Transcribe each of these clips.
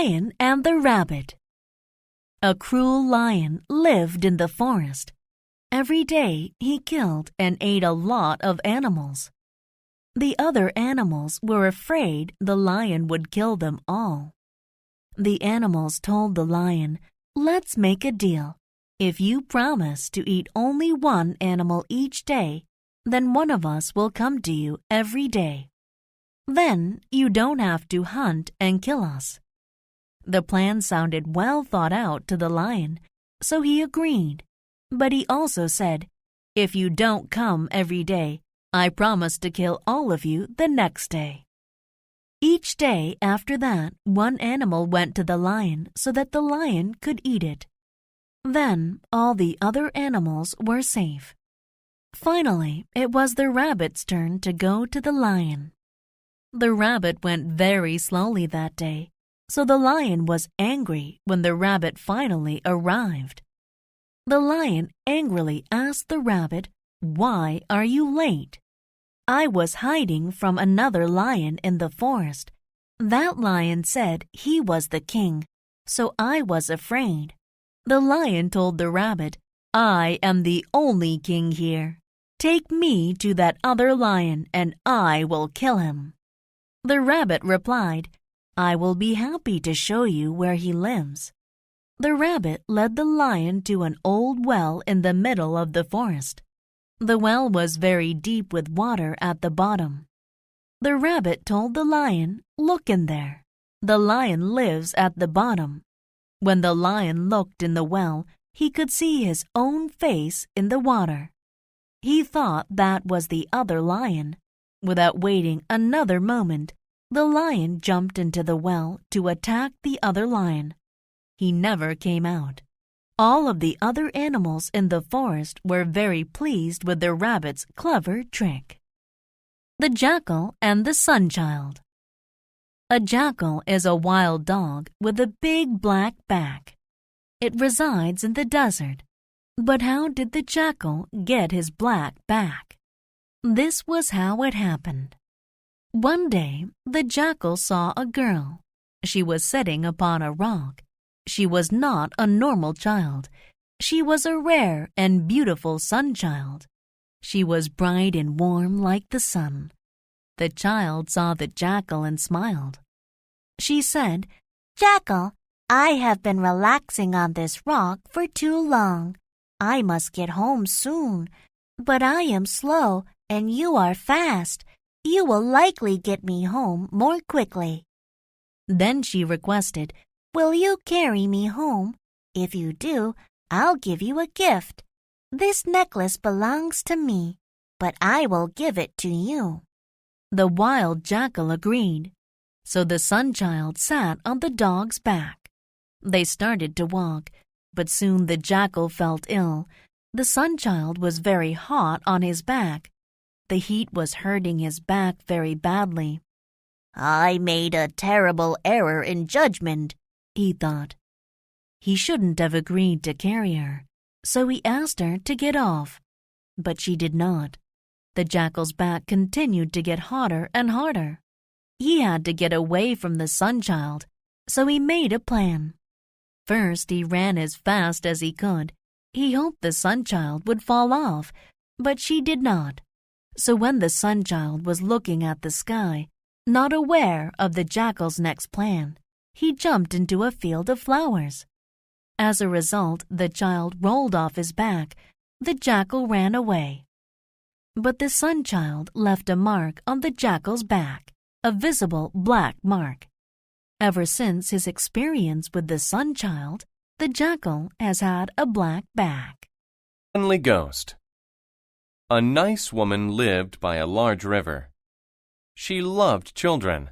Lion and the Rabbit. A cruel lion lived in the forest. Every day he killed and ate a lot of animals. The other animals were afraid the lion would kill them all. The animals told the lion, "Let's make a deal. If you promise to eat only one animal each day, then one of us will come to you every day. Then you don't have to hunt and kill us." The plan sounded well thought out to the lion, so he agreed. But he also said, "If you don't come every day, I promise to kill all of you the next day." Each day after that, one animal went to the lion so that the lion could eat it. Then all the other animals were safe. Finally, it was the rabbit's turn to go to the lion. The rabbit went very slowly that day, so the lion was angry when the rabbit finally arrived. The lion angrily asked the rabbit, "Why are you late?" "I was hiding from another lion in the forest. That lion said he was the king, so I was afraid." The lion told the rabbit, "I am the only king here. Take me to that other lion and I will kill him." The rabbit replied, "I will be happy to show you where he lives." The rabbit led the lion to an old well in the middle of the forest. The well was very deep with water at the bottom. The rabbit told the lion, "Look in there. The lion lives at the bottom." When the lion looked in the well, he could see his own face in the water. He thought that was the other lion. Without waiting another moment, the lion jumped into the well to attack the other lion. He never came out. All of the other animals in the forest were very pleased with the rabbit's clever trick. The Jackal and the Sunchild. A jackal is a wild dog with a big black back. It resides in the desert. But how did the jackal get his black back? This was how it happened. One day, the jackal saw a girl. She was sitting upon a rock. She was not a normal child. She was a rare and beautiful sunchild. She was bright and warm like the sun. The child saw the jackal and smiled. She said, "Jackal, I have been relaxing on this rock for too long. I must get home soon. But I am slow and you are fast. You will likely get me home more quickly." Then she requested, "Will you carry me home? If you do, I'll give you a gift. This necklace belongs to me, but I will give it to you." The wild jackal agreed. So the sunchild sat on the dog's back. They started to walk, but soon the jackal felt ill. The sunchild was very hot on his back. The heat was hurting his back very badly. "I made a terrible error in judgment," he thought. He shouldn't have agreed to carry her, so he asked her to get off. But she did not. The jackal's back continued to get hotter and harder. He had to get away from the sunchild, so he made a plan. First, he ran as fast as he could. He hoped the sunchild would fall off, but she did not. So when the sunchild was looking at the sky, not aware of the jackal's next plan, he jumped into a field of flowers. As a result, the child rolled off his back. The jackal ran away. But the sunchild left a mark on the jackal's back, a visible black mark. Ever since his experience with the sunchild, the jackal has had a black back. Friendly Ghost. A nice woman lived by a large river. She loved children.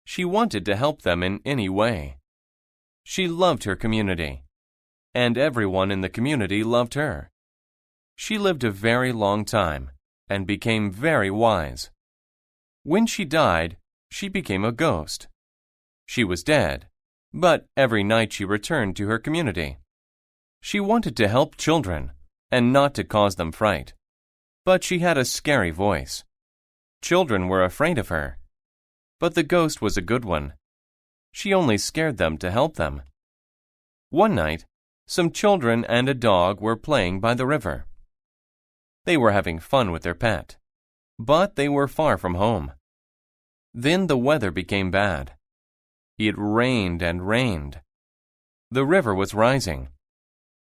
She wanted to help them in any way. She loved her community, and everyone in the community loved her. She lived a very long time and became very wise. When she died, she became a ghost. She was dead, but every night she returned to her community. She wanted to help children and not to cause them fright, but she had a scary voice. Children were afraid of her, but the ghost was a good one. She only scared them to help them. One night, some children and a dog were playing by the river. They were having fun with their pet, but they were far from home. Then the weather became bad. It rained and rained. The river was rising.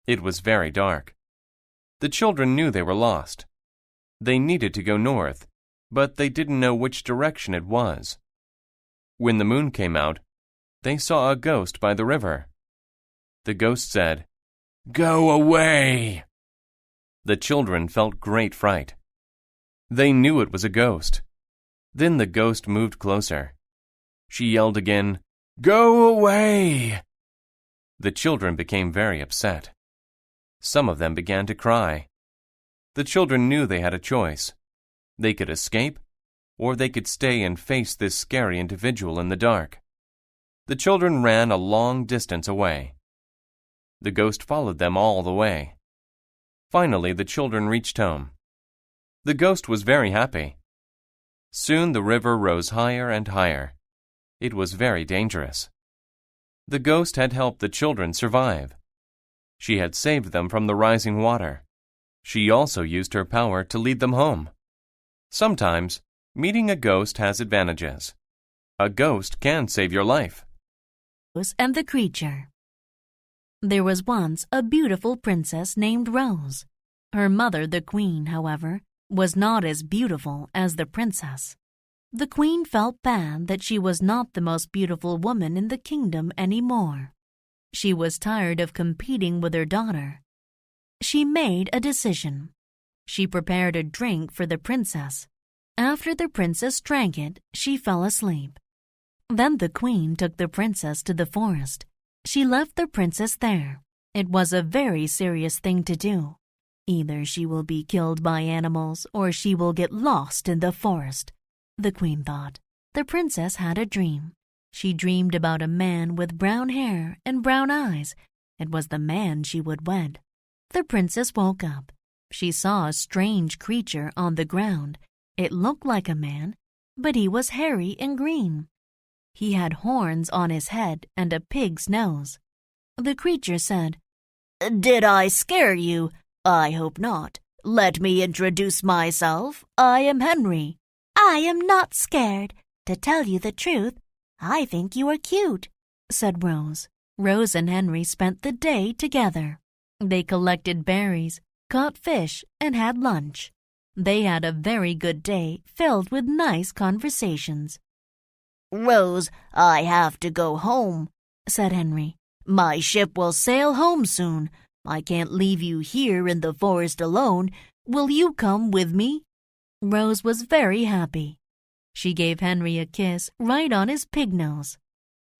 It was very dark. The children knew they were lost. They needed to go north, but they didn't know which direction it was. When the moon came out, they saw a ghost by the river. The ghost said, "Go away!" The children felt great fright. They knew it was a ghost. Then the ghost moved closer. She yelled again, "Go away!" The children became very upset. Some of them began to cry. The children knew they had a choice. They could escape, or they could stay and face this scary individual in the dark. The children ran a long distance away. The ghost followed them all the way. Finally, the children reached home. The ghost was very happy. Soon the river rose higher and higher. It was very dangerous. The ghost had helped the children survive. She had saved them from the rising water. She also used her power to lead them home. Sometimes, meeting a ghost has advantages. A ghost can save your life. Rose and the Creature. There was once a beautiful princess named Rose. Her mother, the queen, however, was not as beautiful as the princess. The queen felt bad that she was not the most beautiful woman in the kingdom anymore. She was tired of competing with her daughter. She made a decision. She prepared a drink for the princess. After the princess drank it, she fell asleep. Then the queen took the princess to the forest. She left the princess there. It was a very serious thing to do. Either she will be killed by animals or she will get lost in the forest, the queen thought. The princess had a dream. She dreamed about a man with brown hair and brown eyes. It was the man she would wed. The princess woke up. She saw a strange creature on the ground. It looked like a man, but he was hairy and green. He had horns on his head and a pig's nose. The creature said, "Did I scare you? I hope not. Let me introduce myself. I am Henry." "I am not scared. To tell you the truth, I think you are cute," said Rose. Rose and Henry spent the day together. They collected berries, caught fish, and had lunch. They had a very good day filled with nice conversations. "Rose, I have to go home," said Henry. "My ship will sail home soon. I can't leave you here in the forest alone. Will you come with me?" Rose was very happy. She gave Henry a kiss right on his pig nose.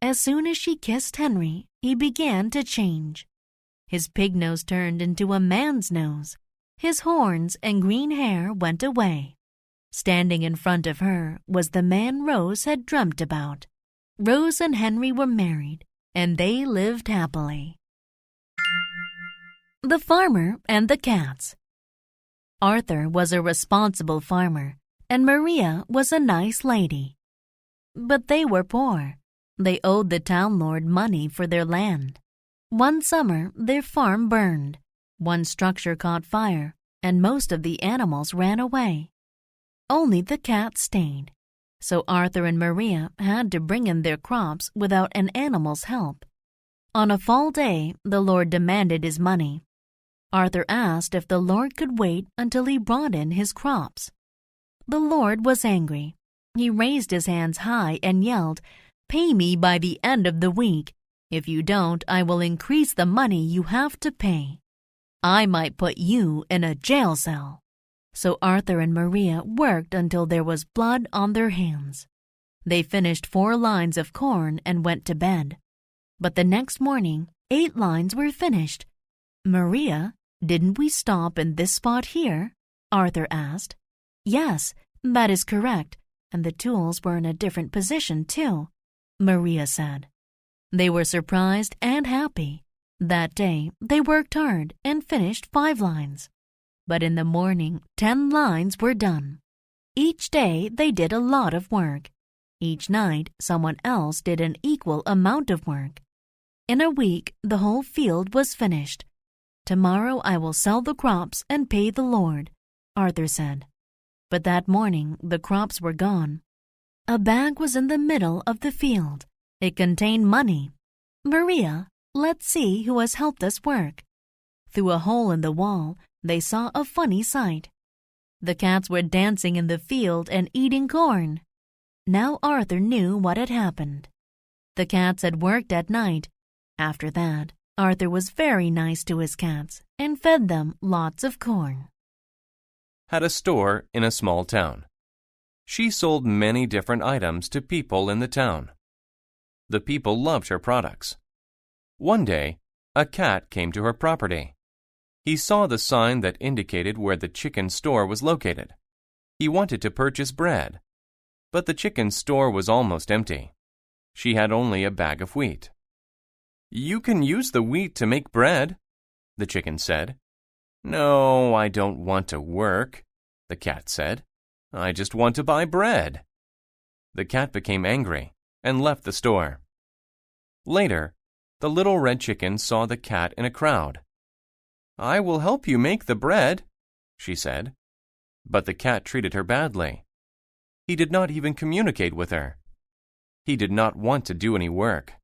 As soon as she kissed Henry, he began to change. His pig nose turned into a man's nose. His horns and green hair went away. Standing in front of her was the man Rose had dreamt about. Rose and Henry were married, and they lived happily. The Farmer and the Cats. Arthur was a responsible farmer, and Maria was a nice lady. But they were poor. They owed the town lord money for their land. One summer, their farm burned. One structure caught fire, and most of the animals ran away. Only the cats stayed. So Arthur and Maria had to bring in their crops without an animal's help. On a fall day, the Lord demanded his money. Arthur asked if the Lord could wait until he brought in his crops. The Lord was angry. He raised his hands high and yelled, "Pay me by the end of the week. If you don't, I will increase the money you have to pay. I might put you in a jail cell." So Arthur and Maria worked until there was blood on their hands. They finished 4 lines of corn and went to bed. But the next morning, 8 lines were finished. "Maria, didn't we stop in this spot here?" Arthur asked. "Yes, that is correct, and the tools were in a different position too," Maria said. They were surprised and happy. That day, they worked hard and finished 5 lines. But in the morning, 10 lines were done. Each day they did a lot of work. Each night, someone else did an equal amount of work. In a week, the whole field was finished. "Tomorrow I will sell the crops and pay the Lord," Arthur said. But that morning, the crops were gone. A bag was in the middle of the field. It contained money. "Maria, let's see who has helped us work." Through a hole in the wall, they saw a funny sight. The cats were dancing in the field and eating corn. Now Arthur knew what had happened. The cats had worked at night. After that, Arthur was very nice to his cats and fed them lots of corn. Had a store in a small town. She sold many different items to people in the town. The people loved her products. One day, a cat came to her property. He saw the sign that indicated where the chicken store was located. He wanted to purchase bread, but the chicken store was almost empty. She had only a bag of wheat. "You can use the wheat to make bread," the chicken said. "No, I don't want to work," the cat said. "I just want to buy bread." The cat became angry and left the store. Later, the little red chicken saw the cat in a crowd. "I will help you make the bread," she said. But the cat treated her badly. He did not even communicate with her. He did not want to do any work,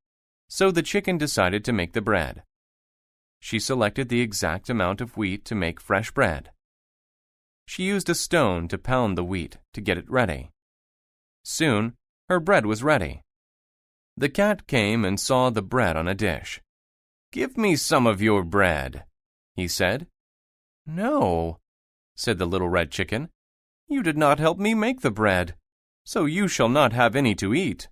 so the chicken decided to make the bread. She selected the exact amount of wheat to make fresh bread. She used a stone to pound the wheat to get it ready. Soon, her bread was ready. The cat came and saw the bread on a dish. "Give me some of your bread," he said. "No," said the little red chicken. "You did not help me make the bread, so you shall not have any to eat."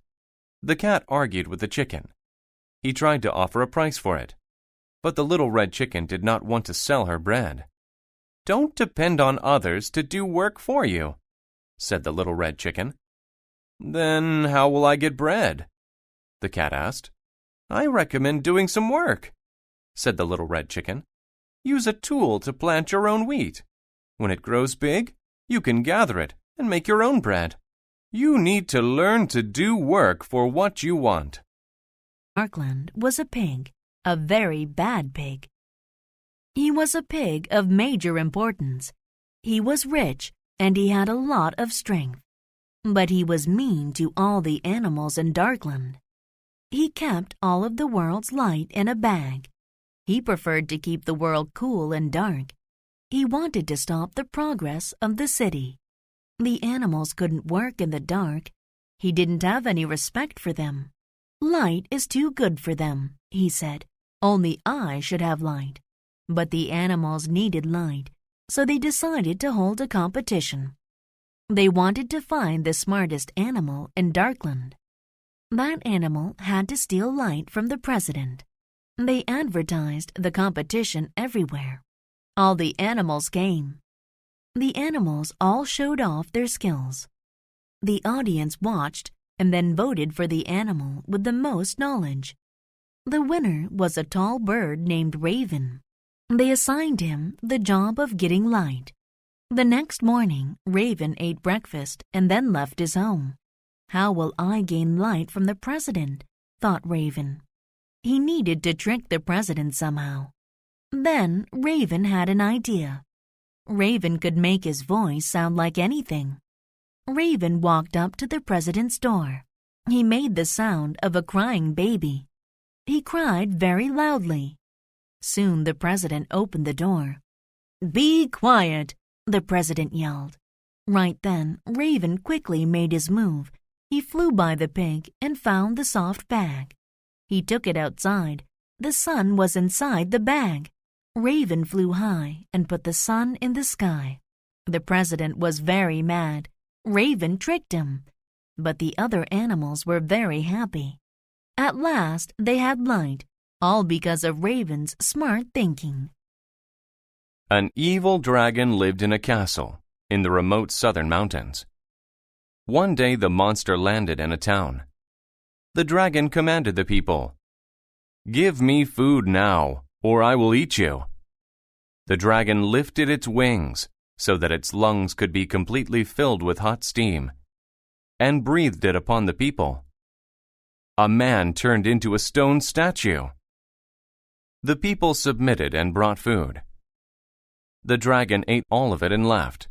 The cat argued with the chicken. He tried to offer a price for it, but the little red chicken did not want to sell her bread. "Don't depend on others to do work for you," said the little red chicken. "Then how will I get bread?" the cat asked. "I recommend doing some work," said the little red chicken. "Use a tool to plant your own wheat. When it grows big, you can gather it and make your own bread. You need to learn to do work for what you want." Darkland was a pig, a very bad pig. He was a pig of major importance. He was rich and he had a lot of strength. But he was mean to all the animals in Darkland. He kept all of the world's light in a bag. He preferred to keep the world cool and dark. He wanted to stop the progress of the city. The animals couldn't work in the dark. He didn't have any respect for them. "Light is too good for them," he said. "Only I should have light." But the animals needed light, so they decided to hold a competition. They wanted to find the smartest animal in Darkland. That animal had to steal light from the president. They advertised the competition everywhere. All the animals came. The animals all showed off their skills. The audience watched and then voted for the animal with the most knowledge. The winner was a tall bird named Raven. They assigned him the job of getting light. The next morning, Raven ate breakfast and then left his home. "How will I gain light from the president?" thought Raven. He needed to trick the president somehow. Then Raven had an idea. Raven could make his voice sound like anything. Raven walked up to the president's door. He made the sound of a crying baby. He cried very loudly. Soon the president opened the door. "Be quiet," the president yelled. Right then, Raven quickly made his move. He flew by the pig and found the soft bag. He took it outside. The sun was inside the bag. Raven flew high and put the sun in the sky. The president was very mad. Raven tricked him. But the other animals were very happy. At last they had light, all because of Raven's smart thinking. An evil dragon lived in a castle in the remote southern mountains. One day the monster landed in a town. The dragon commanded the people, "Give me food now, or I will eat you." The dragon lifted its wings so that its lungs could be completely filled with hot steam. and breathed it upon the people. A man turned into a stone statue. The people submitted and brought food. The dragon ate all of it and left.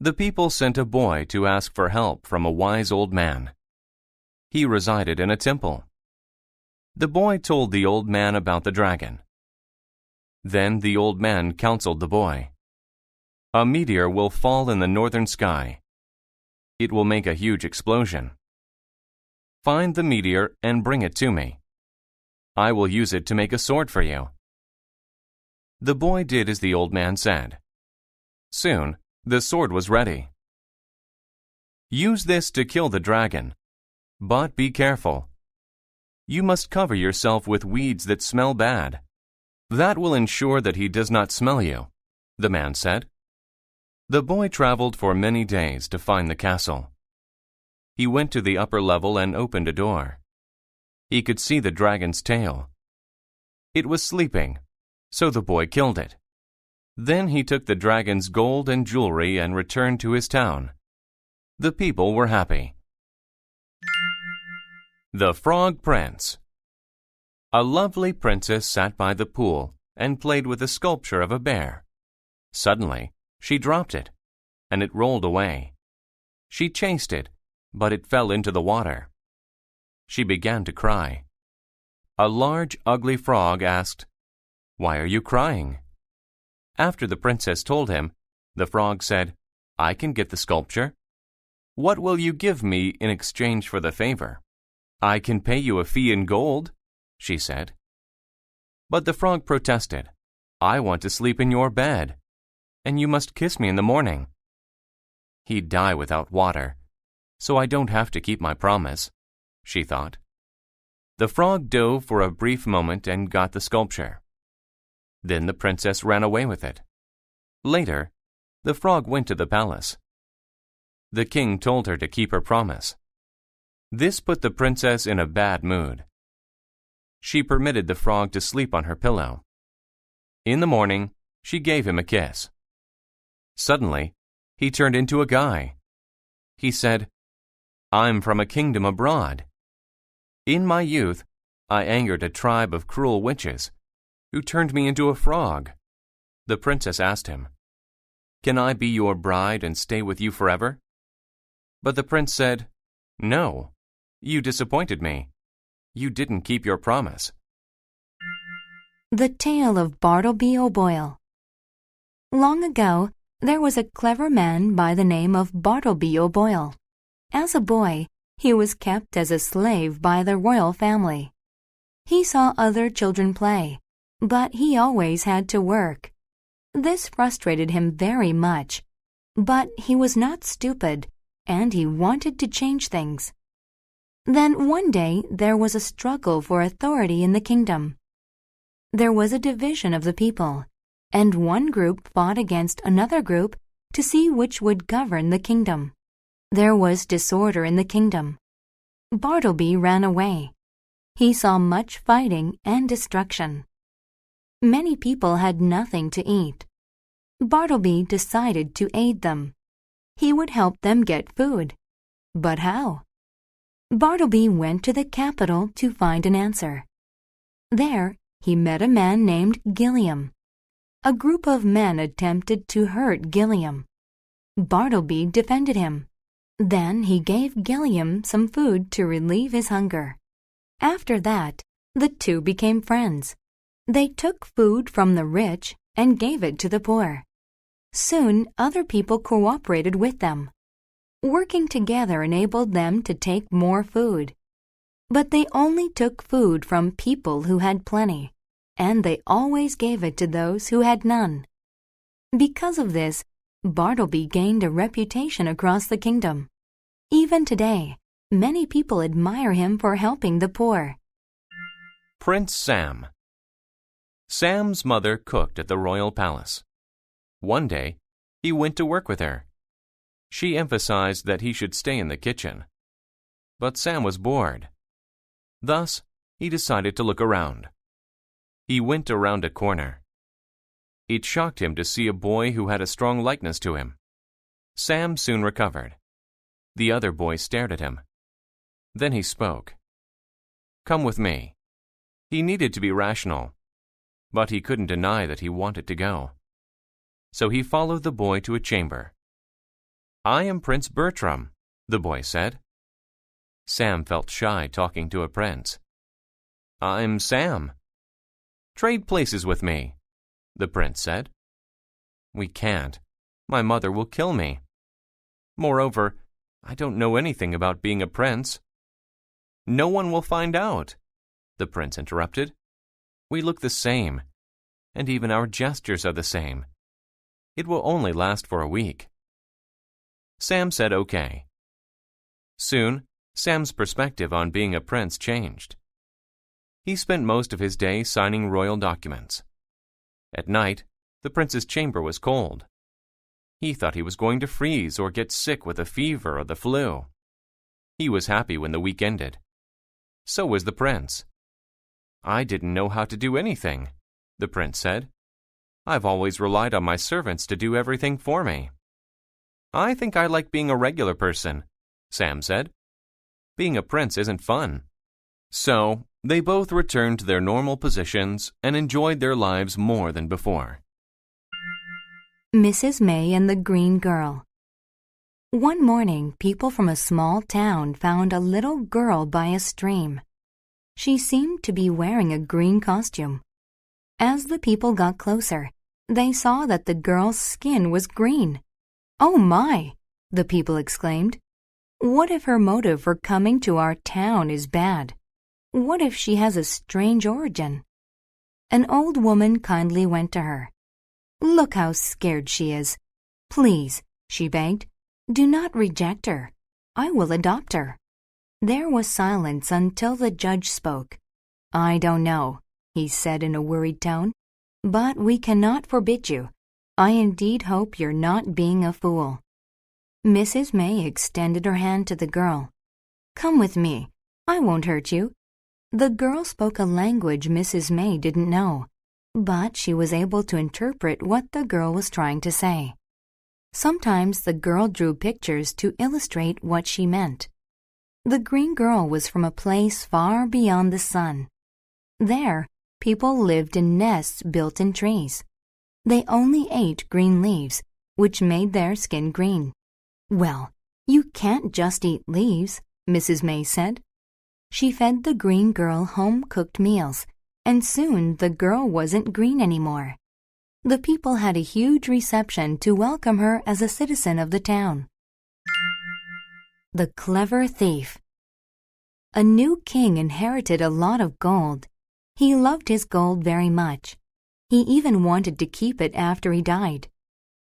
The people sent a boy to ask for help from a wise old man. He resided in a temple. The boy told the old man about the dragon. Then the old man counseled the boy. A meteor will fall in the northern sky. It will make a huge explosion. Find the meteor and bring it to me. I will use it to make a sword for you. The boy did as the old man said. Soon, the sword was ready. Use this to kill the dragon, but be careful. You must cover yourself with weeds that smell bad. That will ensure that he does not smell you, the man said. The boy traveled for many days to find the castle. He went to the upper level and opened a door. He could see the dragon's tail. It was sleeping, so the boy killed it. Then he took the dragon's gold and jewelry and returned to his town. The people were happy. The Frog Prince. A lovely princess sat by the pool and played with a sculpture of a bear. Suddenly, she dropped it, and it rolled away. She chased it, but it fell into the water. She began to cry. A large, ugly frog asked, "Why are you crying?" After the princess told him, the frog said, "I can get the sculpture. What will you give me in exchange for the favor?" "I can pay you a fee in gold," she said. But the frog protested, "I want to sleep in your bed, and you must kiss me in the morning." He'd die without water, so I don't have to keep my promise, she thought. The frog dove for a brief moment and got the sculpture. Then the princess ran away with it. Later, the frog went to the palace. The king told her to keep her promise. This put the princess in a bad mood. She permitted the frog to sleep on her pillow. In the morning, she gave him a kiss. Suddenly, he turned into a guy. He said, "I'm from a kingdom abroad. In my youth, I angered a tribe of cruel witches, who turned me into a frog." The princess asked him, "Can I be your bride and stay with you forever?" But the prince said, "No, you disappointed me. You didn't keep your promise." The Tale of Bartleby O'Boyle. Long ago, there was a clever man by the name of Bartleby O'Boyle. As a boy, he was kept as a slave by the royal family. He saw other children play, but he always had to work. This frustrated him very much, but he was not stupid, and he wanted to change things. Then one day there was a struggle for authority in the kingdom. There was a division of the people, and one group fought against another group to see which would govern the kingdom. There was disorder in the kingdom. Bartleby ran away. He saw much fighting and destruction. Many people had nothing to eat. Bartleby decided to aid them. He would help them get food. But how? Bartleby went to the capital to find an answer. There, he met a man named Gilliam. A group of men attempted to hurt Gilliam. Bartleby defended him. Then he gave Gilliam some food to relieve his hunger. After that, the two became friends. They took food from the rich and gave it to the poor. Soon, other people cooperated with them. Working together enabled them to take more food. But they only took food from people who had plenty, and they always gave it to those who had none. Because of this, Bartleby gained a reputation across the kingdom. Even today, many people admire him for helping the poor. Prince Sam. Sam's mother cooked at the royal palace. One day, he went to work with her. She emphasized that he should stay in the kitchen. But Sam was bored. Thus, he decided to look around. He went around a corner. It shocked him to see a boy who had a strong likeness to him. Sam soon recovered. The other boy stared at him. Then he spoke. "Come with me." He needed to be rational, but he couldn't deny that he wanted to go. So he followed the boy to a chamber. "I am Prince Bertram," the boy said. Sam felt shy talking to a prince. "I'm Sam." "Trade places with me," the prince said. "We can't. My mother will kill me. Moreover, I don't know anything about being a prince." "No one will find out," the prince interrupted. "We look the same, and even our gestures are the same. It will only last for a week." Sam said okay. Soon, Sam's perspective on being a prince changed. He spent most of his day signing royal documents. At night, the prince's chamber was cold. He thought he was going to freeze or get sick with a fever or the flu. He was happy when the week ended. So was the prince. "I didn't know how to do anything," the prince said. "I've always relied on my servants to do everything for me." "I think I like being a regular person," Sam said. "Being a prince isn't fun." So, they both returned to their normal positions and enjoyed their lives more than before. Mrs. May and the Green Girl. One morning, people from a small town found a little girl by a stream. She seemed to be wearing a green costume. As the people got closer, they saw that the girl's skin was green. "Oh my!" the people exclaimed. "What if her motive for coming to our town is bad? What if she has a strange origin?" An old woman kindly went to her. "Look how scared she is. Please," she begged, "do not reject her. I will adopt her." There was silence until the judge spoke. "I don't know," he said in a worried tone, "but we cannot forbid you. I indeed hope you're not being a fool." Mrs. May extended her hand to the girl. "Come with me. I won't hurt you." The girl spoke a language Mrs. May didn't know, but she was able to interpret what the girl was trying to say. Sometimes the girl drew pictures to illustrate what she meant. The green girl was from a place far beyond the sun. There, people lived in nests built in trees. They only ate green leaves, which made their skin green. "Well, you can't just eat leaves," Mrs. May said. She fed the green girl home-cooked meals, and soon the girl wasn't green anymore. The people had a huge reception to welcome her as a citizen of the town. The Clever Thief. A new king inherited a lot of gold. He loved his gold very much. He even wanted to keep it after he died.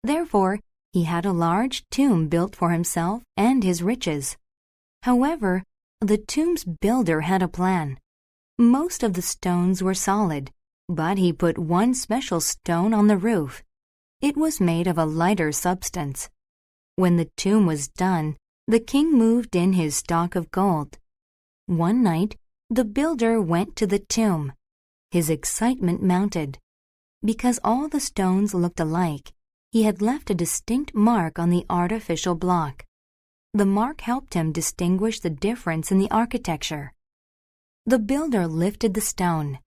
Therefore, he had a large tomb built for himself and his riches. However, the tomb's builder had a plan. Most of the stones were solid, but he put one special stone on the roof. It was made of a lighter substance. When the tomb was done, the king moved in his stock of gold. One night, the builder went to the tomb. His excitement mounted. Because all the stones looked alike, he had left a distinct mark on the artificial block. The mark helped him distinguish the difference in the architecture. The builder lifted the stone.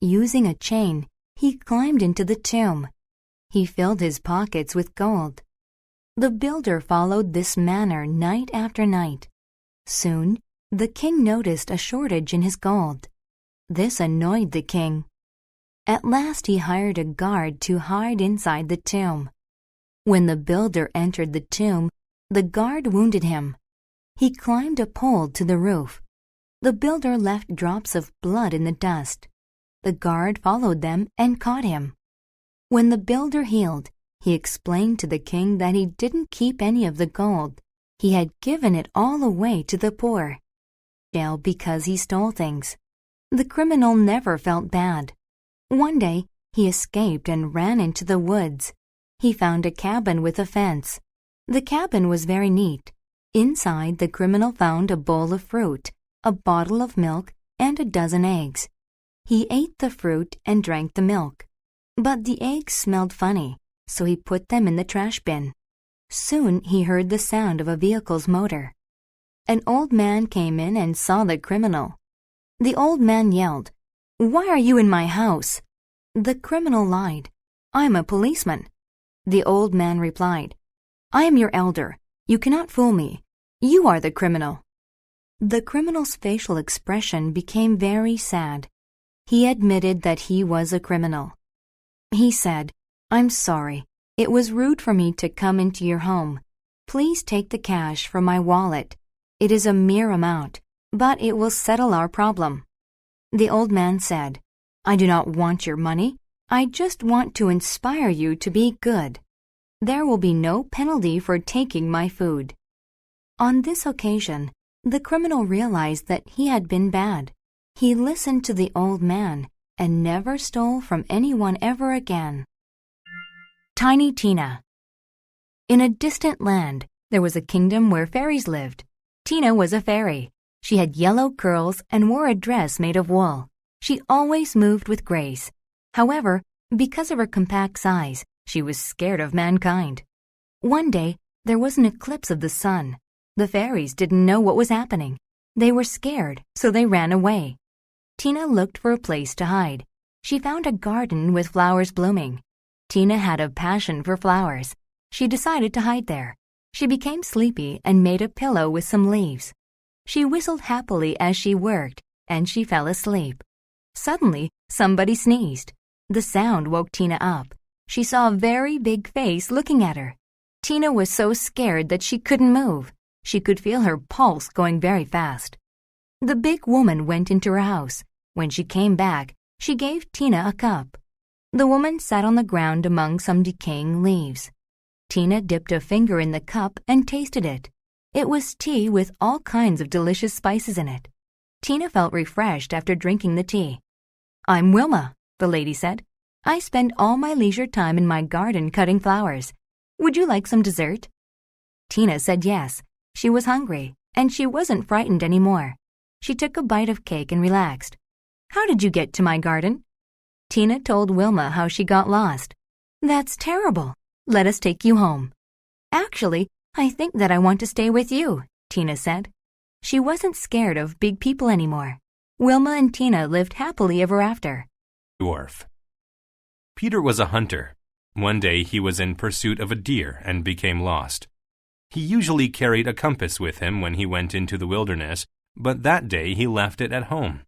Using a chain, he climbed into the tomb. He filled his pockets with gold. The builder followed this manner night after night. Soon, the king noticed a shortage in his gold. This annoyed the king. At last he hired a guard to hide inside the tomb. When the builder entered the tomb, the guard wounded him. He climbed a pole to the roof. The builder left drops of blood in the dust. The guard followed them and caught him. When the builder healed, he explained to the king that he didn't keep any of the gold. He had given it all away to the poor. Jail because he stole things. The criminal never felt bad. One day, he escaped and ran into the woods. He found a cabin with a fence. The cabin was very neat. Inside, the criminal found a bowl of fruit, a bottle of milk, and a dozen eggs. He ate the fruit and drank the milk. But the eggs smelled funny, so he put them in the trash bin. Soon he heard the sound of a vehicle's motor. An old man came in and saw the criminal. The old man yelled, "Why are you in my house?" The criminal lied, "I'm a policeman." The old man replied, "I am your elder. You cannot fool me. You are the criminal." The criminal's facial expression became very sad. He admitted that he was a criminal. He said, "I'm sorry. It was rude for me to come into your home. Please take the cash from my wallet. It is a mere amount, but it will settle our problem." The old man said, "I do not want your money. I just want to inspire you to be good. There will be no penalty for taking my food." On this occasion, the criminal realized that he had been bad. He listened to the old man and never stole from anyone ever again. Tiny Tina. In a distant land, there was a kingdom where fairies lived. Tina was a fairy. She had yellow curls and wore a dress made of wool. She always moved with grace. However, because of her compact size, she was scared of mankind. One day, there was an eclipse of the sun. The fairies didn't know what was happening. They were scared, so they ran away. Tina looked for a place to hide. She found a garden with flowers blooming. Tina had a passion for flowers. She decided to hide there. She became sleepy and made a pillow with some leaves. She whistled happily as she worked, and she fell asleep. Suddenly, somebody sneezed. The sound woke Tina up. She saw a very big face looking at her. Tina was so scared that she couldn't move. She could feel her pulse going very fast. The big woman went into her house. When she came back, she gave Tina a cup. The woman sat on the ground among some decaying leaves. Tina dipped a finger in the cup and tasted it. It was tea with all kinds of delicious spices in it. Tina felt refreshed after drinking the tea. "I'm Wilma," the lady said. "I spend all my leisure time in my garden cutting flowers. Would you like some dessert?" Tina said yes. She was hungry, and she wasn't frightened anymore. She took a bite of cake and relaxed. "How did you get to my garden?" Tina told Wilma how she got lost. "That's terrible. Let us take you home." "Actually, I think that I want to stay with you," Tina said. She wasn't scared of big people anymore. Wilma and Tina lived happily ever after. Dwarf. Peter was a hunter. One day he was in pursuit of a deer and became lost. He usually carried a compass with him when he went into the wilderness, but that day he left it at home.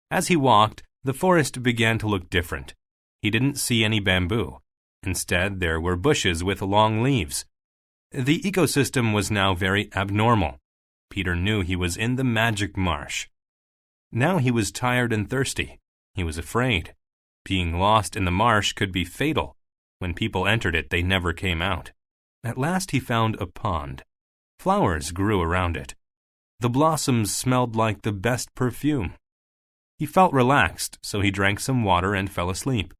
As he walked, the forest began to look different. He didn't see any bamboo. Instead, there were bushes with long leaves. The ecosystem was now very abnormal. Peter knew he was in the magic marsh. Now he was tired and thirsty. He was afraid. Being lost in the marsh could be fatal. When people entered it, they never came out. At last he found a pond. Flowers grew around it. The blossoms smelled like the best perfume. He felt relaxed, so he drank some water and fell asleep.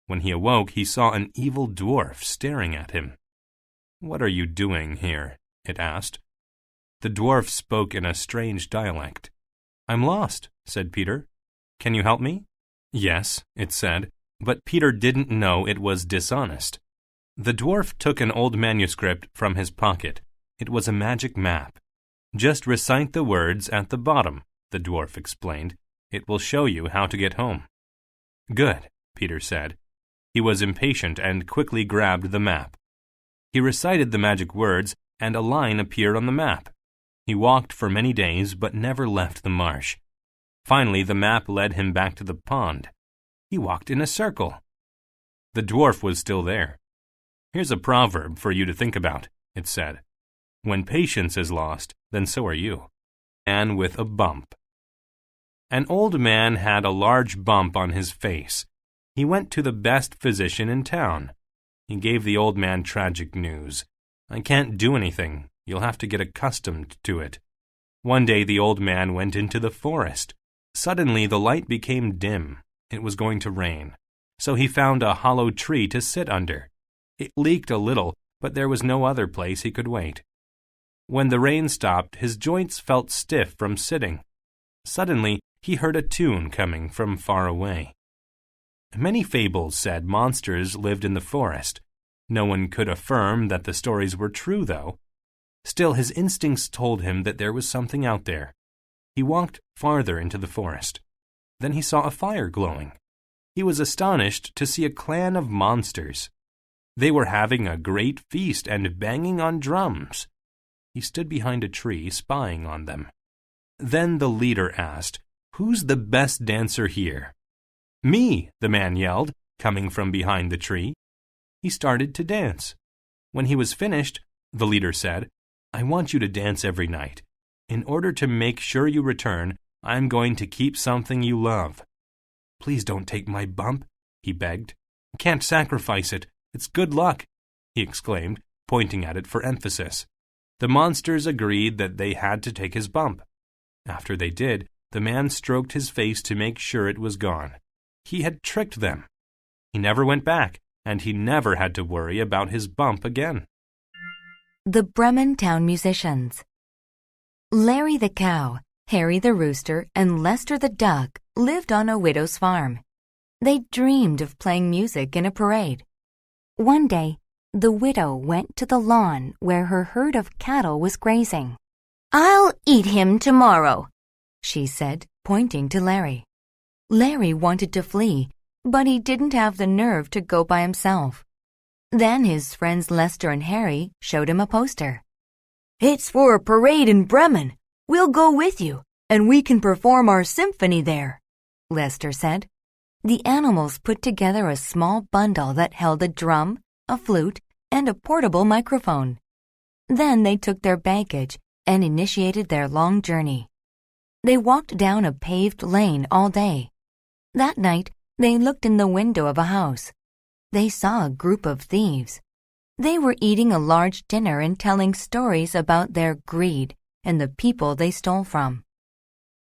When he awoke, he saw an evil dwarf staring at him. "What are you doing here?" it asked. The dwarf spoke in a strange dialect. "I'm lost," said Peter. "Can you help me?" "Yes," it said, but Peter didn't know it was dishonest. The dwarf took an old manuscript from his pocket. It was a magic map. "Just recite the words at the bottom," the dwarf explained. "It will show you how to get home." "Good," Peter said. He was impatient and quickly grabbed the map. He recited the magic words, and a line appeared on the map. He walked for many days but never left the marsh. Finally, the map led him back to the pond. He walked in a circle. The dwarf was still there. "Here's a proverb for you to think about," it said. "When patience is lost, then so are you." And with a bump. An old man had a large bump on his face. He went to the best physician in town. He gave the old man tragic news. "I can't do anything. You'll have to get accustomed to it." One day the old man went into the forest. Suddenly the light became dim. It was going to rain. So he found a hollow tree to sit under. It leaked a little, but there was no other place he could wait. When the rain stopped, his joints felt stiff from sitting. Suddenly, he heard a tune coming from far away. Many fables said monsters lived in the forest. No one could affirm that the stories were true, though. Still, his instincts told him that there was something out there. He walked farther into the forest. Then he saw a fire glowing. He was astonished to see a clan of monsters. They were having a great feast and banging on drums. He stood behind a tree, spying on them. Then the leader asked, "Who's the best dancer here?" "Me," the man yelled, coming from behind the tree. He started to dance. When he was finished, the leader said, "I want you to dance every night. In order to make sure you return, I'm going to keep something you love." "Please don't take my bump," he begged. "I can't sacrifice it. It's good luck," he exclaimed, pointing at it for emphasis. The monsters agreed that they had to take his bump. After they did, the man stroked his face to make sure it was gone. He had tricked them. He never went back, and he never had to worry about his bump again. The Bremen Town Musicians. Larry the cow, Harry the rooster, and Lester the duck lived on a widow's farm. They dreamed of playing music in a parade. One day, the widow went to the lawn where her herd of cattle was grazing. "I'll eat him tomorrow," she said, pointing to Larry. Larry wanted to flee, but he didn't have the nerve to go by himself. Then his friends Lester and Harry showed him a poster. "It's for a parade in Bremen. We'll go with you, and we can perform our symphony there," Lester said. The animals put together a small bundle that held a drum, a flute, and a portable microphone. Then they took their baggage and initiated their long journey. They walked down a paved lane all day. That night, they looked in the window of a house. They saw a group of thieves. They were eating a large dinner and telling stories about their greed and the people they stole from.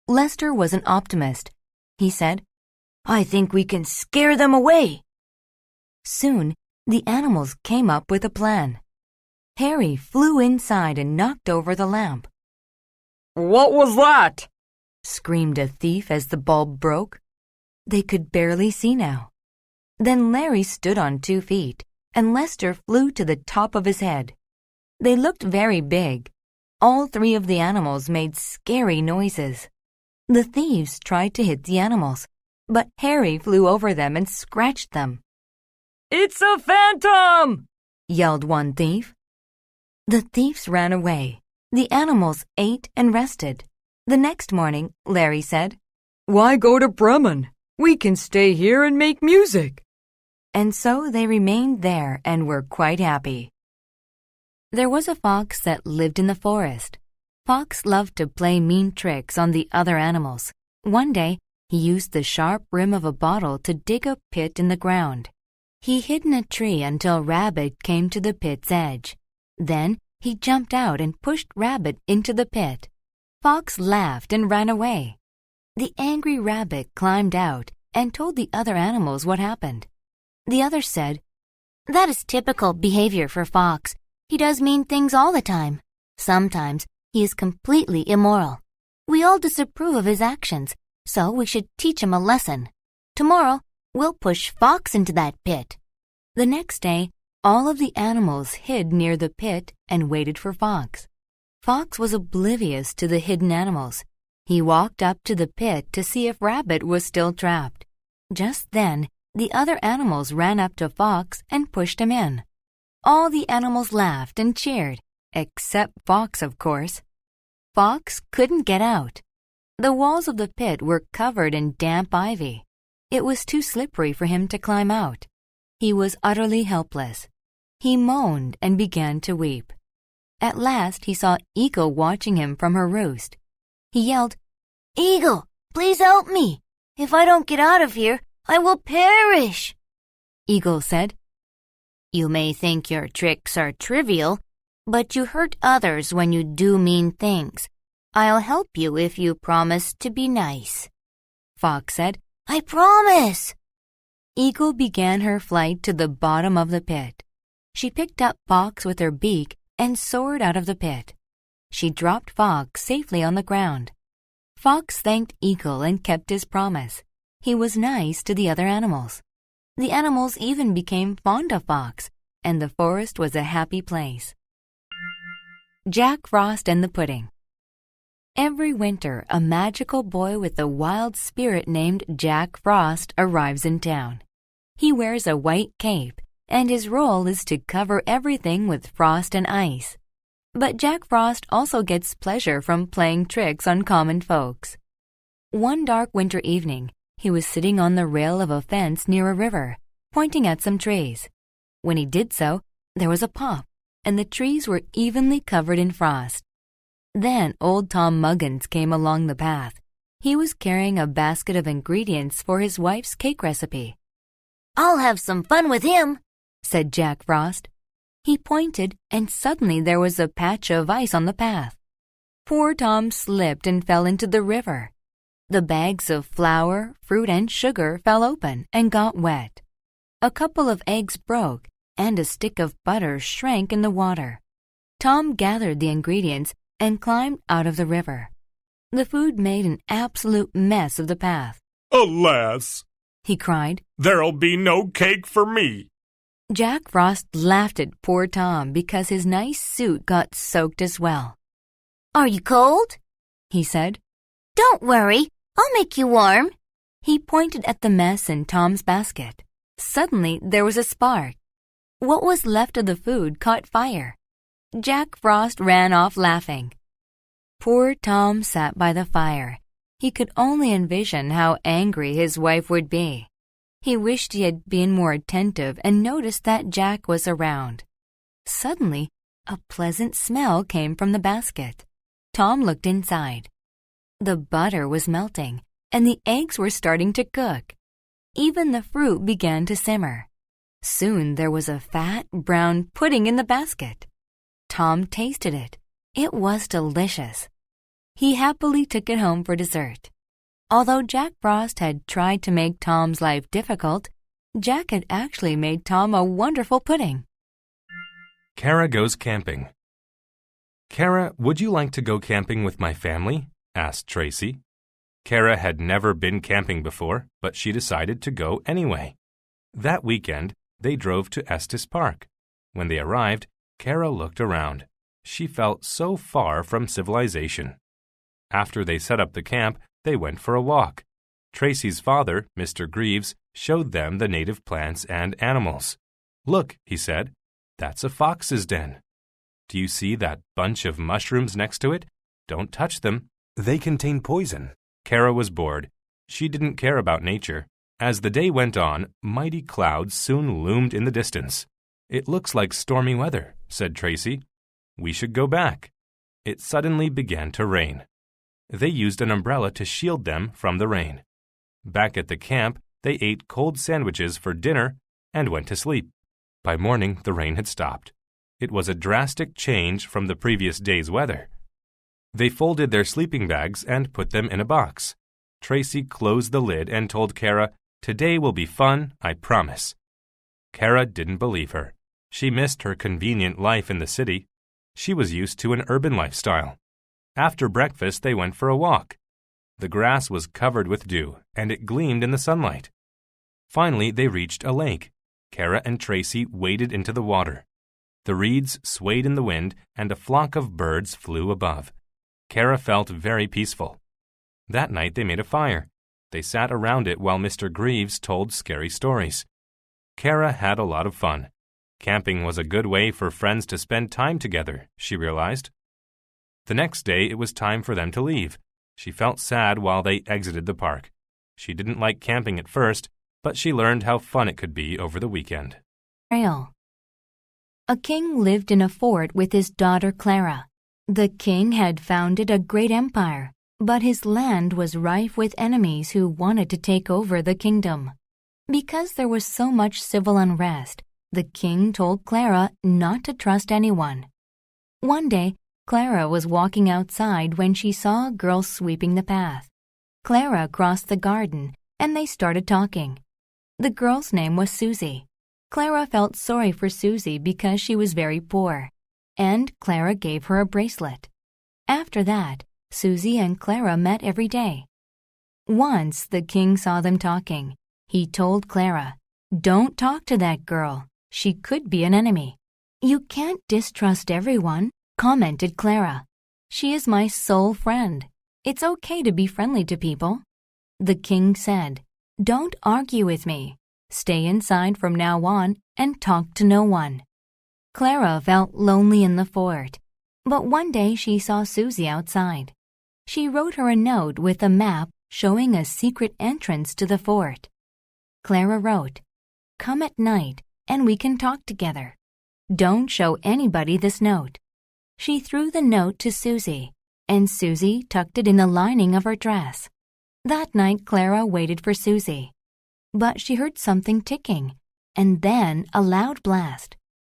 Lester was an optimist. He said, "I think we can scare them away." Soon, the animals came up with a plan. Harry flew inside and knocked over the lamp. "What was that?" screamed a thief as the bulb broke. They could barely see now. Then Larry stood on 2 feet, and Lester flew to the top of his head. They looked very big. All 3 of the animals made scary noises. The thieves tried to hit the animals, but Harry flew over them and scratched them. "It's a phantom!" yelled one thief. The thieves ran away. The animals ate and rested. The next morning, Larry said, "Why go to Bremen? We can stay here and make music." And so they remained there and were quite happy. There was a fox that lived in the forest. Fox loved to play mean tricks on the other animals. One day, he used the sharp rim of a bottle to dig a pit in the ground. He hid in a tree until Rabbit came to the pit's edge. Then he jumped out and pushed Rabbit into the pit. Fox laughed and ran away. The angry Rabbit climbed out and told the other animals what happened. The others said, "That is typical behavior for Fox. He does mean things all the time. Sometimes he is completely immoral. We all disapprove of his actions, so we should teach him a lesson. Tomorrow, we'll push Fox into that pit." The next day, all of the animals hid near the pit and waited for Fox. Fox was oblivious to the hidden animals. He walked up to the pit to see if Rabbit was still trapped. Just then, the other animals ran up to Fox and pushed him in. All the animals laughed and cheered, except Fox, of course. Fox couldn't get out. The walls of the pit were covered in damp ivy. It was too slippery for him to climb out. He was utterly helpless. He moaned and began to weep. At last he saw Eagle watching him from her roost. He yelled, "Eagle, please help me. If I don't get out of here, I will perish." Eagle said, "You may think your tricks are trivial, but you hurt others when you do mean things. I'll help you if you promise to be nice." Fox said, "I promise." Eagle began her flight to the bottom of the pit. She picked up Fox with her beak and soared out of the pit. She dropped Fox safely on the ground. Fox thanked Eagle and kept his promise. He was nice to the other animals. The animals even became fond of Fox, and the forest was a happy place. Jack Frost and the Pudding. Every winter, a magical boy with a wild spirit named Jack Frost arrives in town. He wears a white cape, and his role is to cover everything with frost and ice. But Jack Frost also gets pleasure from playing tricks on common folks. One dark winter evening, he was sitting on the rail of a fence near a river, pointing at some trees. When he did so, there was a pop, and the trees were evenly covered in frost. Then old Tom Muggins came along the path. He was carrying a basket of ingredients for his wife's cake recipe. I'll have some fun with him, said Jack Frost. He pointed, and suddenly there was a patch of ice on the path. Poor Tom slipped and fell into the river. The bags of flour, fruit, and sugar fell open and got wet. A couple of eggs broke, and a stick of butter shrank in the water. Tom gathered the ingredients and climbed out of the river. The food made an absolute mess of the path. "Alas," he cried, "there'll be no cake for me." Jack Frost laughed at poor Tom because his nice suit got soaked as well. Are you cold? He said. Don't worry, I'll make you warm. He pointed at the mess in Tom's basket. Suddenly, there was a spark. What was left of the food caught fire. Jack Frost ran off laughing. Poor Tom sat by the fire. He could only envision how angry his wife would be. He wished he had been more attentive and noticed that Jack was around. Suddenly, a pleasant smell came from the basket. Tom looked inside. The butter was melting, and the eggs were starting to cook. Even the fruit began to simmer. Soon there was a fat, brown pudding in the basket. Tom tasted it. It was delicious. He happily took it home for dessert. Although Jack Frost had tried to make Tom's life difficult, Jack had actually made Tom a wonderful pudding. Kara goes camping. Kara, would you like to go camping with my family? Asked Tracy. Kara had never been camping before, but she decided to go anyway. That weekend, they drove to Estes Park. When they arrived, Kara looked around. She felt so far from civilization. After they set up the camp, they went for a walk. Tracy's father, Mr. Greaves, showed them the native plants and animals. Look, he said, that's a fox's den. Do you see that bunch of mushrooms next to it? Don't touch them. They contain poison. Kara was bored. She didn't care about nature. As the day went on, mighty clouds soon loomed in the distance. It looks like stormy weather, said Tracy. We should go back. It suddenly began to rain. They used an umbrella to shield them from the rain. Back at the camp, they ate cold sandwiches for dinner and went to sleep. By morning, the rain had stopped. It was a drastic change from the previous day's weather. They folded their sleeping bags and put them in a box. Tracy closed the lid and told Kara, "Today will be fun, I promise." Kara didn't believe her. She missed her convenient life in the city. She was used to an urban lifestyle. After breakfast, they went for a walk. The grass was covered with dew, and it gleamed in the sunlight. Finally, they reached a lake. Kara and Tracy waded into the water. The reeds swayed in the wind, and a flock of birds flew above. Kara felt very peaceful. That night, they made a fire. They sat around it while Mr. Greaves told scary stories. Kara had a lot of fun. Camping was a good way for friends to spend time together, she realized. The next day, it was time for them to leave. She felt sad while they exited the park. She didn't like camping at first, but she learned how fun it could be over the weekend. Trail. A king lived in a fort with his daughter Clara. The king had founded a great empire, but his land was rife with enemies who wanted to take over the kingdom. Because there was so much civil unrest, the king told Clara not to trust anyone. One day, Clara was walking outside when she saw a girl sweeping the path. Clara crossed the garden, and they started talking. The girl's name was Susie. Clara felt sorry for Susie because she was very poor, and Clara gave her a bracelet. After that, Susie and Clara met every day. Once the king saw them talking. He told Clara, "Don't talk to that girl. She could be an enemy. You can't distrust everyone, commented Clara. She is my sole friend. It's okay to be friendly to people. The king said, Don't argue with me. Stay inside from now on and talk to no one. Clara felt lonely in the fort, but one day she saw Susie outside. She wrote her a note with a map showing a secret entrance to the fort. Clara wrote, Come at night and we can talk together. Don't show anybody this note. She threw the note to Susie, and Susie tucked it in the lining of her dress. That night Clara waited for Susie. But she heard something ticking, and then a loud blast.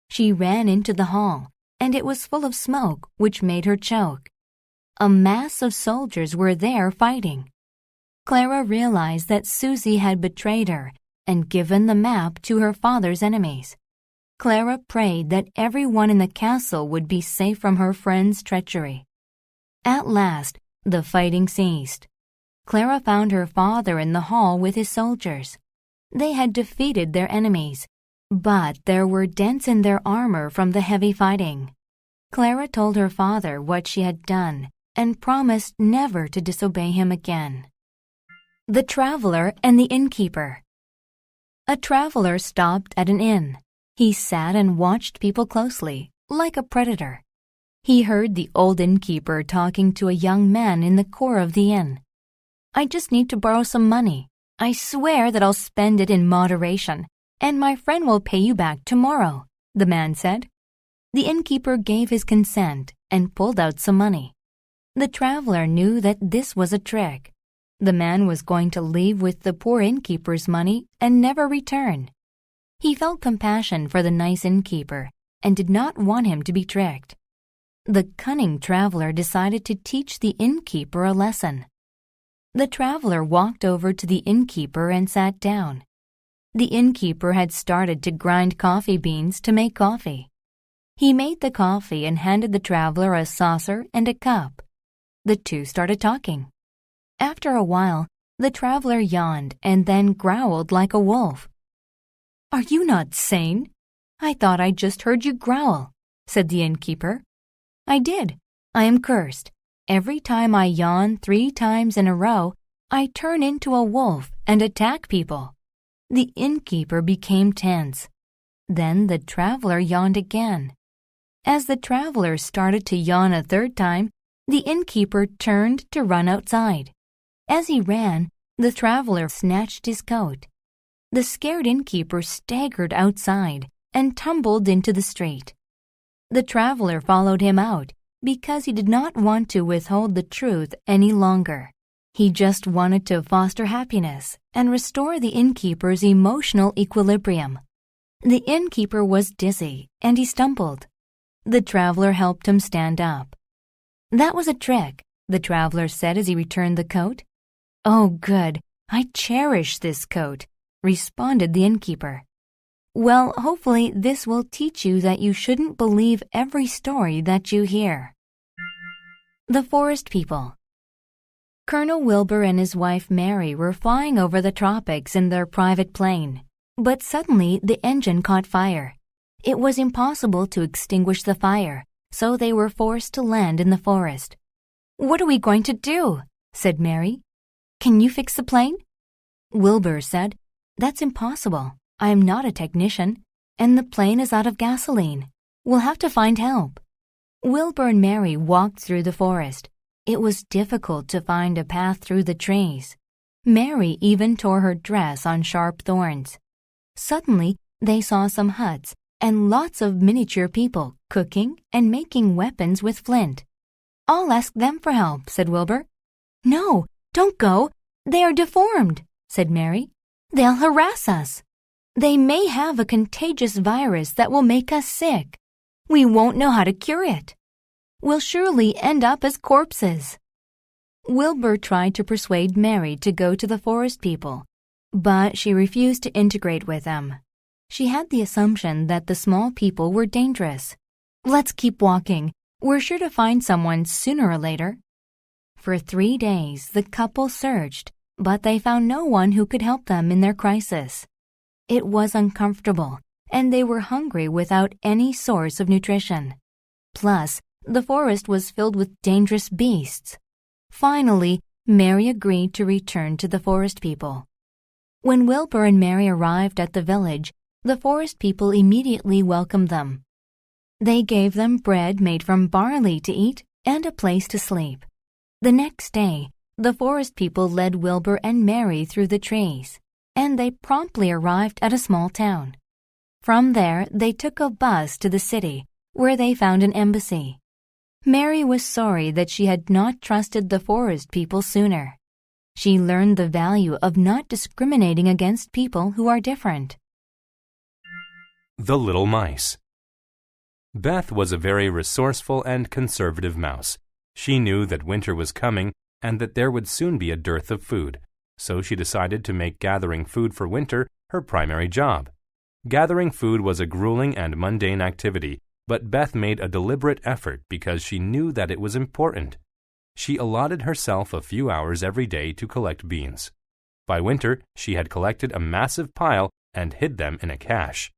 She ran into the hall, and it was full of smoke, which made her choke. A mass of soldiers were there fighting. Clara realized that Susie had betrayed her and given the map to her father's enemies. Clara prayed that everyone in the castle would be safe from her friend's treachery. At last, the fighting ceased. Clara found her father in the hall with his soldiers. They had defeated their enemies, but there were dents in their armor from the heavy fighting. Clara told her father what she had done and promised never to disobey him again. The Traveler and the Innkeeper. A traveler stopped at an inn. He sat and watched people closely, like a predator. He heard the old innkeeper talking to a young man in the core of the inn. I just need to borrow some money. I swear that I'll spend it in moderation, and my friend will pay you back tomorrow, the man said. The innkeeper gave his consent and pulled out some money. The traveler knew that this was a trick. The man was going to leave with the poor innkeeper's money and never return. He felt compassion for the nice innkeeper and did not want him to be tricked. The cunning traveler decided to teach the innkeeper a lesson. The traveler walked over to the innkeeper and sat down. The innkeeper had started to grind coffee beans to make coffee. He made the coffee and handed the traveler a saucer and a cup. The two started talking. After a while, the traveler yawned and then growled like a wolf. "Are you not sane? I thought I just heard you growl," said the innkeeper. "I did. I am cursed. Every time I yawn 3 times in a row, I turn into a wolf and attack people." The innkeeper became tense. Then the traveler yawned again. As the traveler started to yawn a 3rd time, the innkeeper turned to run outside. As he ran, the traveler snatched his coat. The scared innkeeper staggered outside and tumbled into the street. The traveler followed him out because he did not want to withhold the truth any longer. He just wanted to foster happiness and restore the innkeeper's emotional equilibrium. The innkeeper was dizzy and he stumbled. The traveler helped him stand up. "That was a trick," the traveler said as he returned the coat. "Oh, good. I cherish this coat," responded the innkeeper. "Well, hopefully this will teach you that you shouldn't believe every story that you hear." The Forest People. Colonel Wilbur and his wife Mary were flying over the tropics in their private plane, but suddenly the engine caught fire. It was impossible to extinguish the fire, so they were forced to land in the forest. "What are we going to do?" said Mary. "Can you fix the plane?" Wilbur said, "That's impossible. I am not a technician, and the plane is out of gasoline. We'll have to find help." Wilbur and Mary walked through the forest. It was difficult to find a path through the trees. Mary even tore her dress on sharp thorns. Suddenly, they saw some huts and lots of miniature people cooking and making weapons with flint. "I'll ask them for help," said Wilbur. "No, don't go. They are deformed," said Mary. "They'll harass us. They may have a contagious virus that will make us sick. We won't know how to cure it. We'll surely end up as corpses." Wilbur tried to persuade Mary to go to the forest people, but she refused to integrate with them. She had the assumption that the small people were dangerous. "Let's keep walking. We're sure to find someone sooner or later." For 3 days, the couple searched, but they found no one who could help them in their crisis. It was uncomfortable, and they were hungry without any source of nutrition. Plus, the forest was filled with dangerous beasts. Finally, Mary agreed to return to the forest people. When Wilbur and Mary arrived at the village, the forest people immediately welcomed them. They gave them bread made from barley to eat and a place to sleep. The next day, the forest people led Wilbur and Mary through the trees, and they promptly arrived at a small town. From there, they took a bus to the city, where they found an embassy. Mary was sorry that she had not trusted the forest people sooner. She learned the value of not discriminating against people who are different. The Little Mice. Beth was a very resourceful and conservative mouse. She knew that winter was coming and that there would soon be a dearth of food, so she decided to make gathering food for winter her primary job. Gathering food was a grueling and mundane activity, but Beth made a deliberate effort because she knew that it was important. She allotted herself a few hours every day to collect beans. By winter, she had collected a massive pile and hid them in a cache.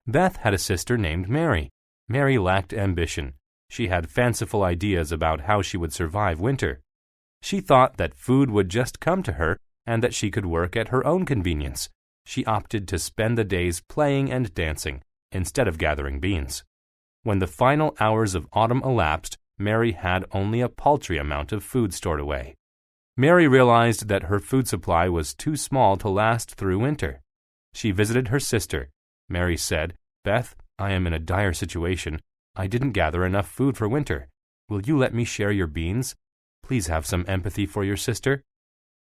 Beth had a sister named Mary. Mary lacked ambition. She had fanciful ideas about how she would survive winter. She thought that food would just come to her and that she could work at her own convenience. She opted to spend the days playing and dancing instead of gathering beans. When the final hours of autumn elapsed, Mary had only a paltry amount of food stored away. Mary realized that her food supply was too small to last through winter. She visited her sister. Mary said, "Beth, I am in a dire situation. I didn't gather enough food for winter. Will you let me share your beans? Please have some empathy for your sister."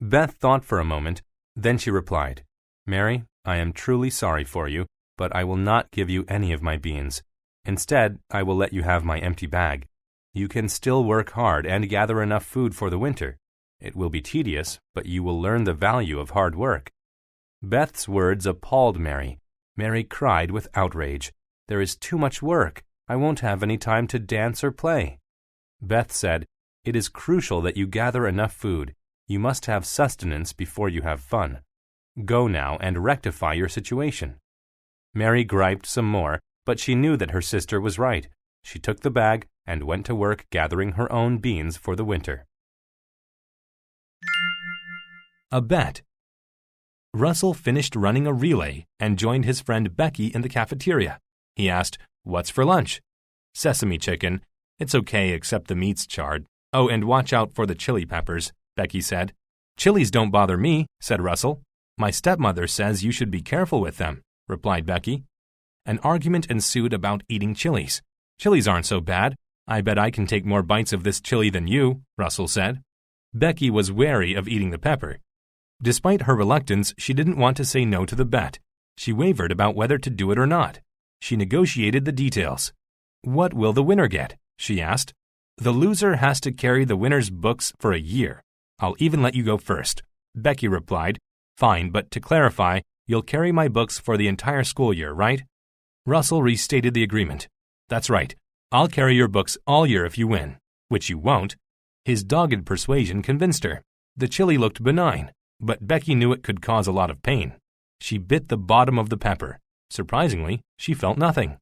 Beth thought for a moment. Then she replied, "Mary, I am truly sorry for you, but I will not give you any of my beans. Instead, I will let you have my empty bag. You can still work hard and gather enough food for the winter. It will be tedious, but you will learn the value of hard work." Beth's words appalled Mary. Mary cried with outrage. "There is too much work. I won't have any time to dance or play." Beth said, "It is crucial that you gather enough food. You must have sustenance before you have fun. Go now and rectify your situation." Mary griped some more, but she knew that her sister was right. She took the bag and went to work gathering her own beans for the winter. A bet. Russell finished running a relay and joined his friend Becky in the cafeteria. He asked, "What's for lunch?" "Sesame chicken. It's okay except the meat's charred. Oh, and watch out for the chili peppers," Becky said. "Chilies don't bother me," said Russell. "My stepmother says you should be careful with them," replied Becky. An argument ensued about eating chilies. "Chilies aren't so bad. I bet I can take more bites of this chili than you," Russell said. Becky was wary of eating the pepper. Despite her reluctance, she didn't want to say no to the bet. She wavered about whether to do it or not. She negotiated the details. "What will the winner get?" she asked. "The loser has to carry the winner's books for a year. I'll even let you go first." Becky replied, "Fine, but to clarify, you'll carry my books for the entire school year, right?" Russell restated the agreement. "That's right. I'll carry your books all year if you win," which you won't. His dogged persuasion convinced her. The chili looked benign, but Becky knew it could cause a lot of pain. She bit the bottom of the pepper. Surprisingly, she felt nothing.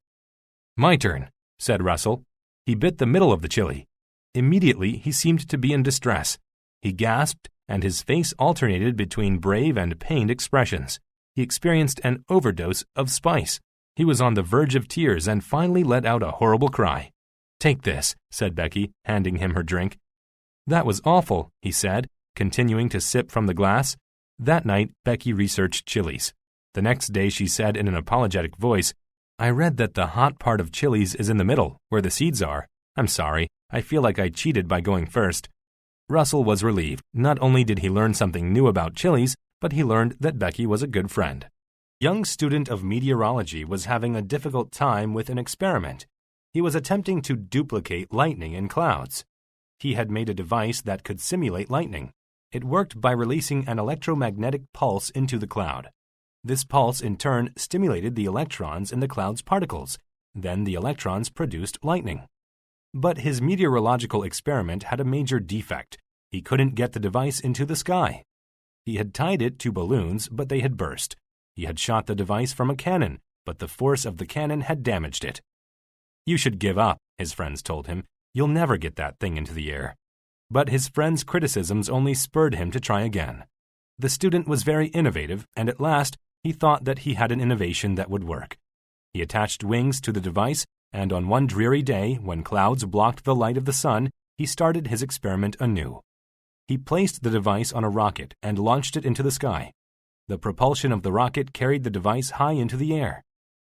"My turn," said Russell. He bit the middle of the chili. Immediately, he seemed to be in distress. He gasped, and his face alternated between brave and pained expressions. He experienced an overdose of spice. He was on the verge of tears and finally let out a horrible cry. "Take this," said Becky, handing him her drink. "That was awful," he said, continuing to sip from the glass. That night, Becky researched chilies. The next day she said in an apologetic voice, "I read that the hot part of chilies is in the middle, where the seeds are. I'm sorry, I feel like I cheated by going first." Russell was relieved. Not only did he learn something new about chilies, but he learned that Becky was a good friend. A young student of meteorology was having a difficult time with an experiment. He was attempting to duplicate lightning in clouds. He had made a device that could simulate lightning. It worked by releasing an electromagnetic pulse into the cloud. This pulse, in turn, stimulated the electrons in the cloud's particles. Then the electrons produced lightning. But his meteorological experiment had a major defect. He couldn't get the device into the sky. He had tied it to balloons, but they had burst. He had shot the device from a cannon, but the force of the cannon had damaged it. "You should give up," his friends told him. "You'll never get that thing into the air." But his friends' criticisms only spurred him to try again. The student was very innovative, and at last he thought that he had an innovation that would work. He attached wings to the device, and on one dreary day, when clouds blocked the light of the sun, he started his experiment anew. He placed the device on a rocket and launched it into the sky. The propulsion of the rocket carried the device high into the air.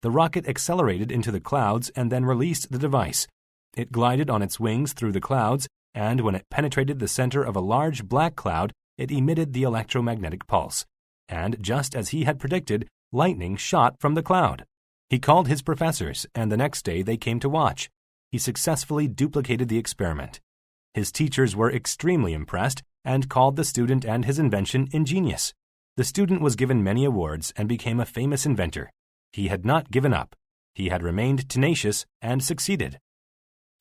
The rocket accelerated into the clouds and then released the device. It glided on its wings through the clouds, and when it penetrated the center of a large black cloud, it emitted the electromagnetic pulse. And just as he had predicted, lightning shot from the cloud. He called his professors, and the next day they came to watch. He successfully duplicated the experiment. His teachers were extremely impressed and called the student and his invention ingenious. The student was given many awards and became a famous inventor. He had not given up. He had remained tenacious and succeeded.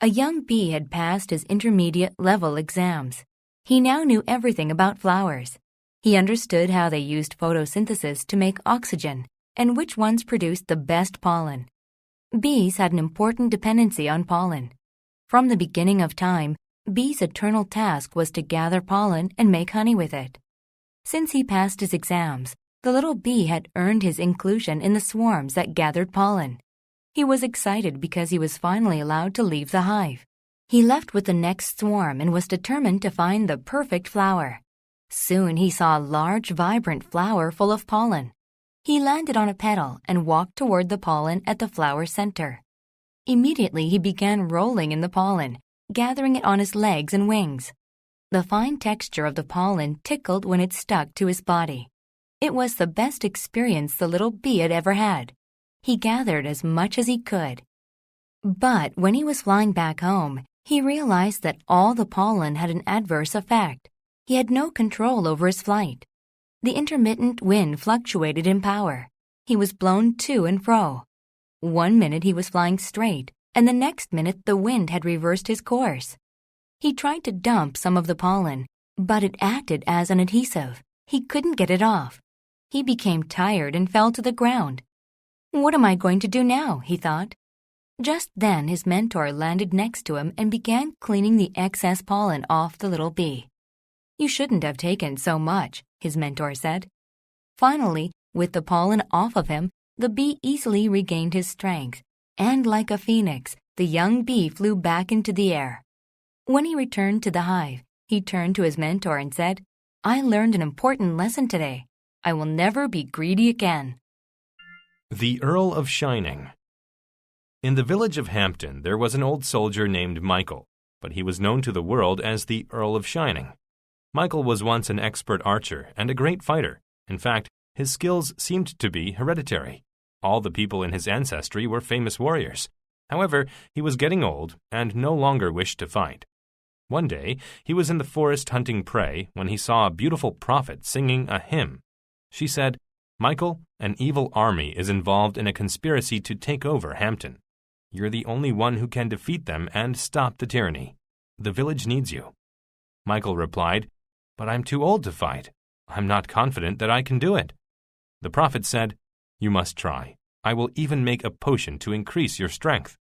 A young bee had passed his intermediate level exams. He now knew everything about flowers. He understood how they used photosynthesis to make oxygen and which ones produced the best pollen. Bees had an important dependency on pollen. From the beginning of time, bees' eternal task was to gather pollen and make honey with it. Since he passed his exams, the little bee had earned his inclusion in the swarms that gathered pollen. He was excited because he was finally allowed to leave the hive. He left with the next swarm and was determined to find the perfect flower. Soon he saw a large, vibrant flower full of pollen. He landed on a petal and walked toward the pollen at the flower's center. Immediately he began rolling in the pollen, gathering it on his legs and wings. The fine texture of the pollen tickled when it stuck to his body. It was the best experience the little bee had ever had. He gathered as much as he could. But when he was flying back home, he realized that all the pollen had an adverse effect. He had no control over his flight. The intermittent wind fluctuated in power. He was blown to and fro. 1 minute he was flying straight, and the next minute the wind had reversed his course. He tried to dump some of the pollen, but it acted as an adhesive. He couldn't get it off. He became tired and fell to the ground. "What am I going to do now?" he thought. Just then his mentor landed next to him and began cleaning the excess pollen off the little bee. "You shouldn't have taken so much," his mentor said. Finally, with the pollen off of him, the bee easily regained his strength, and like a phoenix, the young bee flew back into the air. When he returned to the hive, he turned to his mentor and said, "I learned an important lesson today. I will never be greedy again." The Earl of Shining. In the village of Hampton, there was an old soldier named Michael, but he was known to the world as the Earl of Shining. Michael was once an expert archer and a great fighter. In fact, his skills seemed to be hereditary. All the people in his ancestry were famous warriors. However, he was getting old and no longer wished to fight. One day, he was in the forest hunting prey when he saw a beautiful prophet singing a hymn. She said, "Michael, an evil army is involved in a conspiracy to take over Hampton. You're the only one who can defeat them and stop the tyranny. The village needs you." Michael replied, "But I'm too old to fight. I'm not confident that I can do it." The prophet said, "You must try. I will even make a potion to increase your strength."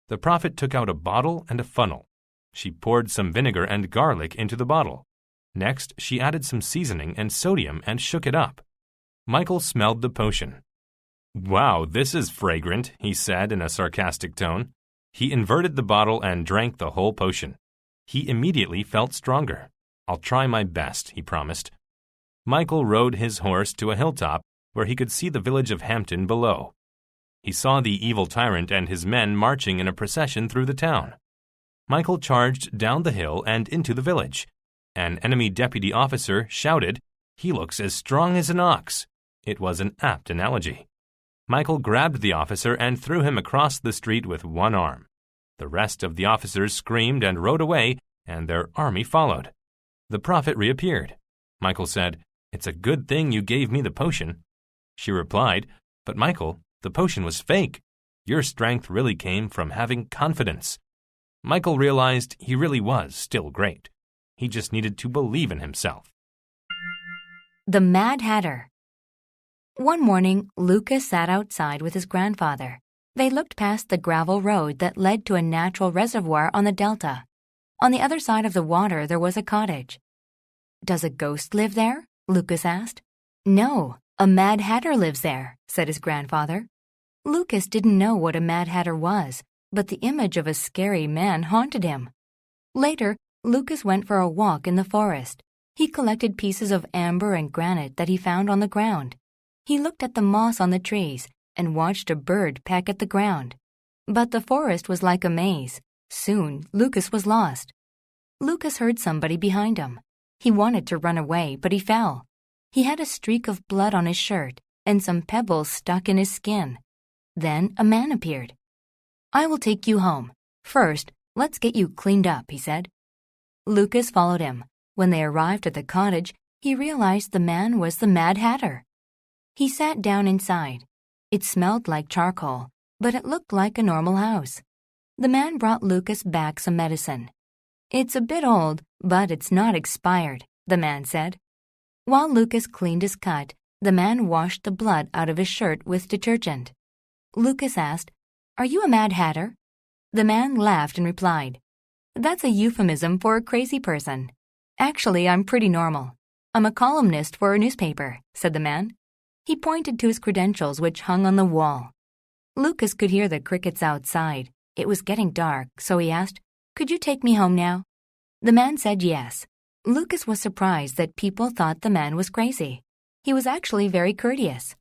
The prophet took out a bottle and a funnel. She poured some vinegar and garlic into the bottle. Next, she added some seasoning and sodium and shook it up. Michael smelled the potion. "Wow, this is fragrant," he said in a sarcastic tone. He inverted the bottle and drank the whole potion. He immediately felt stronger. "I'll try my best," he promised. Michael rode his horse to a hilltop where he could see the village of Hampton below. He saw the evil tyrant and his men marching in a procession through the town. Michael charged down the hill and into the village. An enemy deputy officer shouted, "He looks as strong as an ox." It was an apt analogy. Michael grabbed the officer and threw him across the street with one arm. The rest of the officers screamed and rode away, and their army followed. The prophet reappeared. Michael said, "It's a good thing you gave me the potion." She replied, "But Michael, the potion was fake. Your strength really came from having confidence." Michael realized he really was still great. He just needed to believe in himself. The Mad Hatter. One morning, Lucas sat outside with his grandfather. They looked past the gravel road that led to a natural reservoir on the delta. On the other side of the water, there was a cottage. "Does a ghost live there?" Lucas asked. "No, a Mad Hatter lives there," said his grandfather. Lucas didn't know what a Mad Hatter was, but the image of a scary man haunted him. Later, Lucas went for a walk in the forest. He collected pieces of amber and granite that he found on the ground. He looked at the moss on the trees and watched a bird peck at the ground. But the forest was like a maze. Soon, Lucas was lost. Lucas heard somebody behind him. He wanted to run away, but he fell. He had a streak of blood on his shirt and some pebbles stuck in his skin. Then a man appeared. "I will take you home. First, let's get you cleaned up," he said. Lucas followed him. When they arrived at the cottage, he realized the man was the Mad Hatter. He sat down inside. It smelled like charcoal, but it looked like a normal house. The man brought Lucas back some medicine. "It's a bit old, but it's not expired," the man said. While Lucas cleaned his cut, the man washed the blood out of his shirt with detergent. Lucas asked, "Are you a Mad Hatter?" The man laughed and replied, "That's a euphemism for a crazy person. Actually, I'm pretty normal. I'm a columnist for a newspaper," said the man. He pointed to his credentials, which hung on the wall. Lucas could hear the crickets outside. It was getting dark, so he asked, "Could you take me home now?" The man said yes. Lucas was surprised that people thought the man was crazy. He was actually very courteous.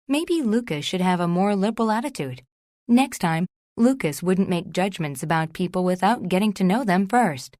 Maybe Lucas should have a more liberal attitude. Next time, Lucas wouldn't make judgments about people without getting to know them first.